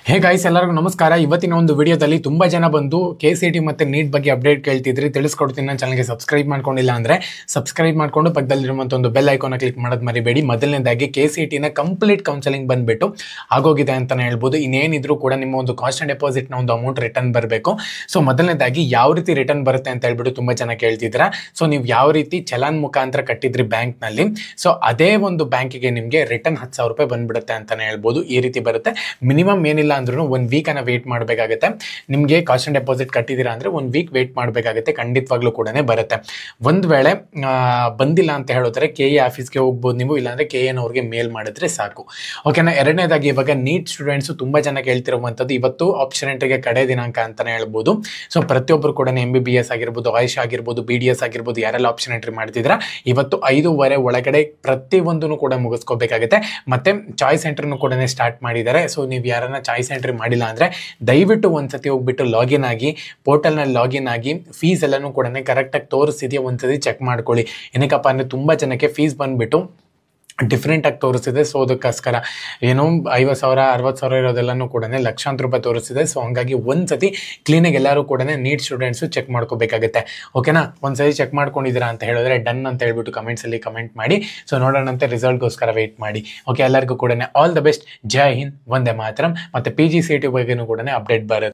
Hey guys, ಎಲ್ಲರಿಗೂ ನಮಸ್ಕಾರ. ಇವತ್ತಿನ ಒಂದು ವಿಡಿಯೋದಲ್ಲಿ ತುಂಬಾ ಜನ ಬಂದು KCET ಮತ್ತೆ ನೀಟ್ ಬಗ್ಗೆ ಅಪ್ಡೇಟ್ ಕೇಳ್ತಿದ್ರಿ. ತಿಳಿಸ್ಕೊಡ್ತೀನಿ. ನನ್ನ ಚಾನಲ್ಗೆ ಸಬ್ಸ್ಕ್ರೈಬ್ ಮಾಡ್ಕೊಂಡಿಲ್ಲ ಅಂದ್ರೆ ಸಬ್ಸ್ಕ್ರೈಬ್ ಮಾಡ್ಕೊಂಡು ಪಕ್ಕದಲ್ಲಿರುವಂತ ಒಂದು ಬೆಲ್ ಐಕಾನ್ ಕ್ಲಿಕ್ ಮಾಡೋದು ಮರಿಬೇಡಿ. ಮೊದಲನೇದಾಗಿ KCET ನ ಕಂಪ್ಲೀಟ್ ಕೌನ್ಸೆಲಿಂಗ್ ಬಂದ್ಬಿಟ್ಟು ಆಗೋಗಿದೆ ಅಂತಾನೆ ಹೇಳ್ಬೋದು. ಇನ್ನೇನಿದ್ರು ಕೂಡ ನಿಮ್ಮ ಒಂದು ಕಾಸ್ಟ್ ಅಂಡ್ ಡೆಪಾಸಿಟ್ ನ ಒಂದು ಅಮೌಂಟ್ ರಿಟರ್ನ್ ಬರಬೇಕು. ಸೊ ಮೊದಲನೇದಾಗಿ ಯಾವ ರೀತಿ ರಿಟರ್ನ್ ಬರುತ್ತೆ ಅಂತ ಹೇಳ್ಬಿಟ್ಟು ತುಂಬಾ ಜನ ಕೇಳ್ತಿದ್ರ. ಸೊ ನೀವು ಯಾವ ರೀತಿ ಚಲಾನ್ ಮುಖಾಂತರ ಕಟ್ಟಿದ್ರಿ ಬ್ಯಾಂಕ್ ನಲ್ಲಿ, ಸೊ ಅದೇ ಒಂದು ಬ್ಯಾಂಕಿಗೆ ನಿಮಗೆ ರಿಟರ್ನ್ 10,000 ರೂಪಾಯಿ ಬಂದ್ಬಿಡುತ್ತೆ ಅಂತಾನೆ ಹೇಳ್ಬೋದು. ಈ ರೀತಿ ಬರುತ್ತೆ. ಮಿನಿಮಮ್ ಏನಿಲ್ಲ ಅಂದ್ರೂ 1 ವೀಕ್ ಅನ್ನ ವೇಟ್ ಮಾಡಬೇಕಾಗುತ್ತೆ. ನಿಮಗೆ ಕಾಸ್ಟ್ ಅಂಡ್ ಡೆಪಾಸಿಟ್ ಕಟ್ಟಿದ್ದೀರಾ ಅಂದ್ರೆ 1 ವೀಕ್ ವೇಟ್ ಮಾಡಬೇಕಾಗುತ್ತೆ. ಖಂಡಿತವಾಗ್ಲೂ ಕೂಡ ಬರುತ್ತೆ. ಒಂದ್ ವೇಳೆ ಬಂದಿಲ್ಲ ಅಂತ ಹೇಳಿದ್ರೆ KE ಆಫೀಸ್ಗೆ ಹೋಗ್ಬೋದು ನೀವು, ಇಲ್ಲಾಂದ್ರೆ KN ಅವ್ರಿಗೆ ಮೇಲ್ ಮಾಡಿದ್ರೆ ಸಾಕು. ಓಕೆನಾ. ಎರಡನೇದಾಗಿ ಇವಾಗ ನೀಟ್ ಸ್ಟೂಡೆಂಟ್ಸ್ ತುಂಬಾ ಜನ ಕೇಳ್ತಿರುವಂತದ್ದು, ಇವತ್ತು ಆಪ್ಷನ್ ಎಂಟ್ರಿಗೆ ಕಡೆ ದಿನಾಂಕ ಅಂತಾನೆ ಹೇಳ್ಬೋದು. ಸೊ ಪ್ರತಿಯೊಬ್ಬರು ಕೂಡ MBBS ಆಗಿರ್ಬೋದು, ಆಯುಷ್ ಆಗಿರ್ಬೋದು, BDS ಆಗಿರ್ಬೋದು, ಯಾರೆಲ್ಲ ಆಪ್ಷನ್ ಎಂಟ್ರಿ ಮಾಡ್ತಿದ್ರ ಇವತ್ತು 5:30 ಒಳಗಡೆ ಪ್ರತಿಯೊಂದನ್ನು ಕೂಡ ಮುಗಿಸ್ಕೋಬೇಕಾಗುತ್ತೆ. ಮತ್ತೆ ಚಾಯ್ಸ್ ಸೆಂಟರ್ನು ಕೂಡ ಸ್ಟಾರ್ಟ್ ಮಾಡಿದ್ದಾರೆ. ಸೊ ನೀವು ಯಾರನ್ನ ಚಾಯ್ಸ್ ಎಂಟ್ರಿ ಮಾಡಿಲ್ಲ ಅಂದ್ರೆ ದಯವಿಟ್ಟು ಒಂದ್ಸತಿ ಹೋಗ್ಬಿಟ್ಟು ಲಾಗಿನ್ ಆಗಿ ಪೋರ್ಟಲ್ನಲ್ಲಿ ಲಾಗಿನ್ ಆಗಿ ಫೀಸ್ ಎಲ್ಲಾನು ಕೂಡ ಕರೆಕ್ಟಾಗಿ ತೋರಿಸಿದೆಯಾ ಒಂದ್ಸತಿ ಚೆಕ್ ಮಾಡ್ಕೊಳ್ಳಿ. ಏನಕ್ಕಪ್ಪ ಅಂದ್ರೆ ತುಂಬಾ ಜನಕ್ಕೆ ಫೀಸ್ ಬಂದ್ಬಿಟ್ಟು ಡಿಫ್ರೆಂಟ್ ಆಗಿ ತೋರಿಸ್ತಿದೆ. ಸೊ ಅದಕ್ಕೋಸ್ಕರ ಏನೋ 50,000 60,000 ಇರೋದೆಲ್ಲನೂ ಕೂಡ ಲಕ್ಷಾಂತರ ರೂಪಾಯಿ ತೋರಿಸ್ತಿದೆ. ಸೊ ಹಂಗಾಗಿ ಒಂದ್ಸತಿ ಕ್ಲೀನಾಗಿ ಎಲ್ಲರೂ ಕೂಡ ನೀಟ್ ಸ್ಟೂಡೆಂಟ್ಸು ಚೆಕ್ ಮಾಡ್ಕೋಬೇಕಾಗುತ್ತೆ. ಓಕೆನಾ. ಒಂದ್ಸತಿ ಚೆಕ್ ಮಾಡ್ಕೊಂಡಿದ್ದೀರಾ ಅಂತ ಹೇಳಿದ್ರೆ ಡನ್ ಅಂತ ಹೇಳ್ಬಿಟ್ಟು ಕಮೆಂಟ್ಸಲ್ಲಿ ಕಮೆಂಟ್ ಮಾಡಿ. ಸೊ ನೋಡೋಣಂತೆ ರಿಸಲ್ಟ್ಗೋಸ್ಕರ ವೆಯ್ಟ್ ಮಾಡಿ. ಓಕೆ, ಎಲ್ಲರಿಗೂ ಕೂಡ ಆಲ್ ದ ಬೆಸ್ಟ್. ಜೈ ಹಿಂದ್, ವಂದೇ ಮಾತರಂ. ಮತ್ತು PGCET ಬಗ್ಗೆನೂ ಕೂಡ ಅಪ್ಡೇಟ್ ಬರುತ್ತೆ.